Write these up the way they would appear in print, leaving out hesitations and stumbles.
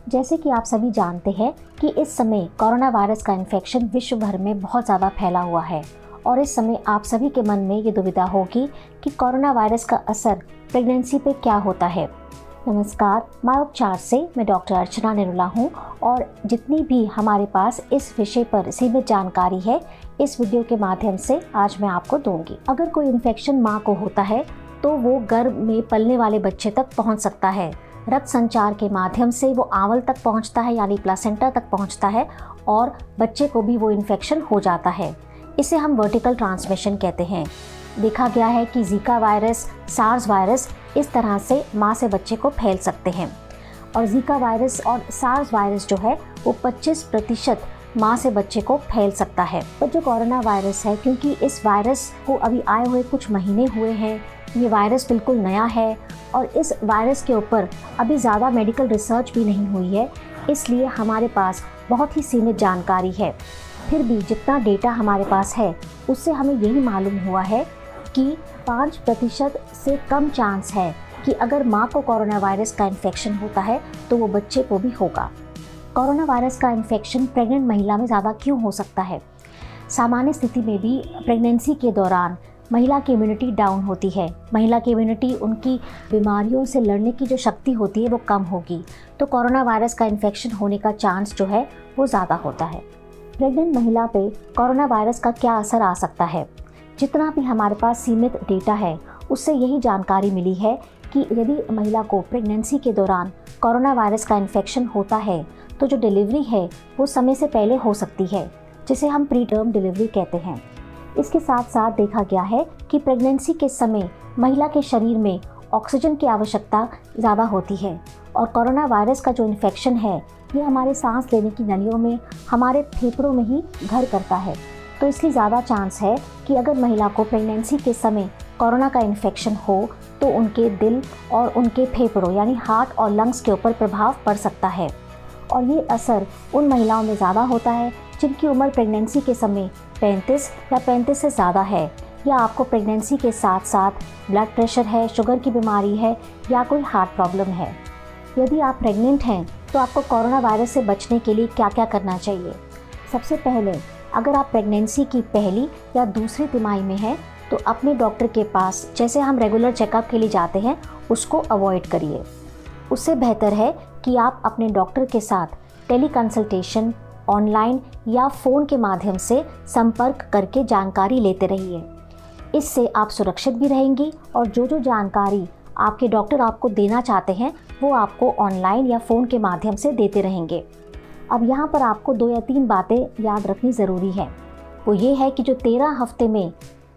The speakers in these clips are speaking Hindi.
जैसे कि आप सभी जानते हैं कि इस समय कोरोना वायरस का इन्फेक्शन विश्व भर में बहुत ज़्यादा फैला हुआ है और इस समय आप सभी के मन में ये दुविधा होगी कि कोरोना वायरस का असर प्रेगनेंसी पे क्या होता है। नमस्कार, मायोपचार से मैं डॉक्टर अर्चना निरुला हूँ और जितनी भी हमारे पास इस विषय पर सीमित जानकारी है इस वीडियो के माध्यम से आज मैं आपको दूंगी। अगर कोई इन्फेक्शन माँ को होता है तो वो गर्भ में पलने वाले बच्चे तक पहुँच सकता है। रक्त संचार के माध्यम से वो आंवल तक पहुँचता है यानी प्लासेंटा तक पहुँचता है और बच्चे को भी वो इन्फेक्शन हो जाता है। इसे हम वर्टिकल ट्रांसमिशन कहते हैं। देखा गया है कि जीका वायरस, सार्स वायरस इस तरह से माँ से बच्चे को फैल सकते हैं और जीका वायरस और सार्स वायरस जो है वो 25% माँ से बच्चे को फैल सकता है। पर जो कोरोना वायरस है, क्योंकि इस वायरस को अभी आए हुए कुछ महीने हुए हैं, ये वायरस बिल्कुल नया है और इस वायरस के ऊपर अभी ज़्यादा मेडिकल रिसर्च भी नहीं हुई है, इसलिए हमारे पास बहुत ही सीमित जानकारी है। फिर भी जितना डेटा हमारे पास है उससे हमें यही मालूम हुआ है कि 5% से कम चांस है कि अगर माँ को कोरोना वायरस का इन्फेक्शन होता है तो वो बच्चे को भी होगा। कोरोना वायरस का इन्फेक्शन प्रेग्नेंट महिला में ज़्यादा क्यों हो सकता है? सामान्य स्थिति में भी प्रेगनेंसी के दौरान महिला की इम्यूनिटी डाउन होती है। महिला की इम्यूनिटी, उनकी बीमारियों से लड़ने की जो शक्ति होती है वो कम होगी, तो कोरोना वायरस का इन्फेक्शन होने का चांस जो है वो ज़्यादा होता है। प्रेग्नेंट महिला पे कोरोना वायरस का क्या असर आ सकता है? जितना भी हमारे पास सीमित डेटा है उससे यही जानकारी मिली है कि यदि महिला को प्रेगनेंसी के दौरान कोरोना वायरस का इन्फेक्शन होता है तो जो डिलीवरी है वो समय से पहले हो सकती है, जिसे हम प्री टर्म डिलीवरी कहते हैं। इसके साथ साथ देखा गया है कि प्रेगनेंसी के समय महिला के शरीर में ऑक्सीजन की आवश्यकता ज़्यादा होती है और कोरोना वायरस का जो इन्फेक्शन है ये हमारे सांस लेने की नलियों में, हमारे फेफड़ों में ही घर करता है। तो इसलिए ज़्यादा चांस है कि अगर महिला को प्रेगनेंसी के समय कोरोना का इन्फेक्शन हो तो उनके दिल और उनके फेफड़ों यानी हार्ट और लंग्स के ऊपर प्रभाव पड़ सकता है और ये असर उन महिलाओं में ज़्यादा होता है जिनकी उम्र प्रेगनेंसी के समय 35 या 35 से ज़्यादा है, या आपको प्रेगनेंसी के साथ साथ ब्लड प्रेशर है, शुगर की बीमारी है या कोई हार्ट प्रॉब्लम है। यदि आप प्रेग्नेंट हैं तो आपको कोरोना वायरस से बचने के लिए क्या क्या करना चाहिए? सबसे पहले, अगर आप प्रेगनेंसी की पहली या दूसरी तिमाही में हैं तो अपने डॉक्टर के पास, जैसे हम रेगुलर चेकअप के लिए जाते हैं, उसको अवॉइड करिए। उससे बेहतर है कि आप अपने डॉक्टर के साथ टेली कंसल्टेशन, ऑनलाइन या फ़ोन के माध्यम से संपर्क करके जानकारी लेते रहिए। इससे आप सुरक्षित भी रहेंगी और जो जानकारी आपके डॉक्टर आपको देना चाहते हैं वो आपको ऑनलाइन या फ़ोन के माध्यम से देते रहेंगे। अब यहाँ पर आपको 2 या 3 बातें याद रखनी ज़रूरी है। वो ये है कि जो 13 हफ्ते में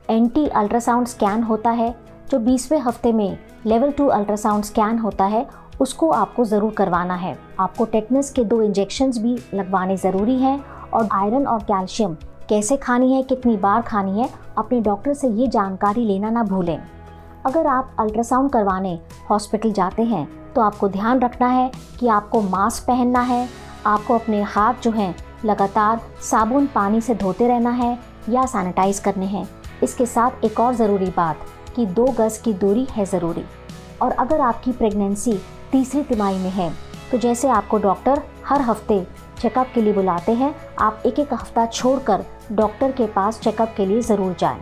एंटी अल्ट्रासाउंड स्कैन होता है, जो 20वें हफ्ते में लेवल 2 अल्ट्रासाउंड स्कैन होता है, उसको आपको ज़रूर करवाना है। आपको टेटनस के 2 इंजेक्शंस भी लगवाने ज़रूरी हैं और आयरन और कैल्शियम कैसे खानी है, कितनी बार खानी है, अपने डॉक्टर से ये जानकारी लेना ना भूलें। अगर आप अल्ट्रासाउंड करवाने हॉस्पिटल जाते हैं तो आपको ध्यान रखना है कि आपको मास्क पहनना है, आपको अपने हाथ जो हैं लगातार साबुन पानी से धोते रहना है या सैनिटाइज़ करने हैं। इसके साथ एक और ज़रूरी बात कि 2 गज़ की दूरी है ज़रूरी। और अगर आपकी प्रेगनेंसी तीसरी तिमाही में है तो जैसे आपको डॉक्टर हर हफ्ते चेकअप के लिए बुलाते हैं, आप एक हफ्ता छोड़कर डॉक्टर के पास चेकअप के लिए ज़रूर जाएं।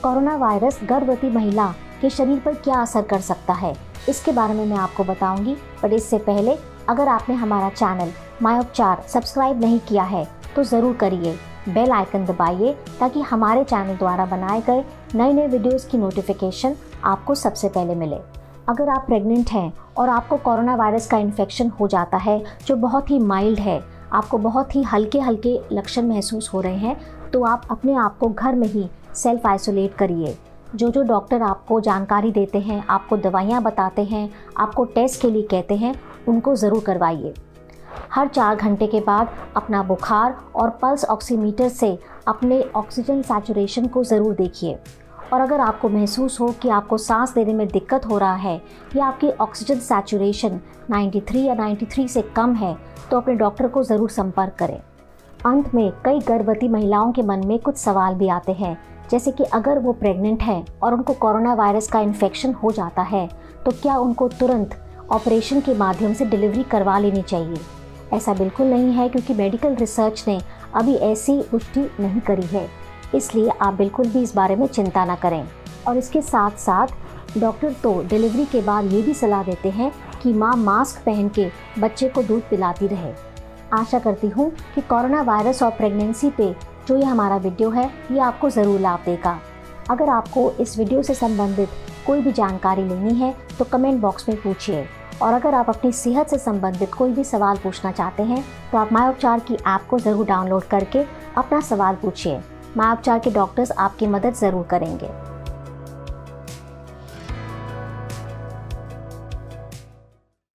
कोरोना वायरस गर्भवती महिला के शरीर पर क्या असर कर सकता है इसके बारे में मैं आपको बताऊंगी, पर इससे पहले अगर आपने हमारा चैनल मायोपचार सब्सक्राइब नहीं किया है तो ज़रूर करिए, बेल आइकन दबाइए ताकि हमारे चैनल द्वारा बनाए गए नए वीडियोज़ की नोटिफिकेशन आपको सबसे पहले मिले। अगर आप प्रेग्नेंट हैं और आपको कोरोना वायरस का इन्फेक्शन हो जाता है जो बहुत ही माइल्ड है, आपको बहुत ही हल्के लक्षण महसूस हो रहे हैं, तो आप अपने आप को घर में ही सेल्फ आइसोलेट करिए। जो डॉक्टर आपको जानकारी देते हैं, आपको दवाइयाँ बताते हैं, आपको टेस्ट के लिए कहते हैं, उनको ज़रूर करवाइए। हर 4 घंटे के बाद अपना बुखार और पल्स ऑक्सीमीटर से अपने ऑक्सीजन सैचुरेशन को ज़रूर देखिए और अगर आपको महसूस हो कि आपको सांस लेने में दिक्कत हो रहा है या आपकी ऑक्सीजन सैचुरेशन 93 या 93 से कम है तो अपने डॉक्टर को ज़रूर संपर्क करें। अंत में कई गर्भवती महिलाओं के मन में कुछ सवाल भी आते हैं, जैसे कि अगर वो प्रेग्नेंट हैं और उनको कोरोना वायरस का इन्फेक्शन हो जाता है तो क्या उनको तुरंत ऑपरेशन के माध्यम से डिलीवरी करवा लेनी चाहिए। ऐसा बिल्कुल नहीं है, क्योंकि मेडिकल रिसर्च ने अभी ऐसी पुष्टि नहीं करी है। इसलिए आप बिल्कुल भी इस बारे में चिंता ना करें। और इसके साथ साथ डॉक्टर तो डिलीवरी के बाद ये भी सलाह देते हैं कि माँ मास्क पहन के बच्चे को दूध पिलाती रहे। आशा करती हूँ कि कोरोना वायरस और प्रेगनेंसी पे जो ये हमारा वीडियो है ये आपको ज़रूर लाभ देगा। अगर आपको इस वीडियो से संबंधित कोई भी जानकारी लेनी है तो कमेंट बॉक्स में पूछिए। और अगर आप अपनी सेहत से संबंधित कोई भी सवाल पूछना चाहते हैं तो आप माय उपचार की ऐप को ज़रूर डाउनलोड करके अपना सवाल पूछिए। माय उपचार के डॉक्टर्स आपकी मदद ज़रूर करेंगे।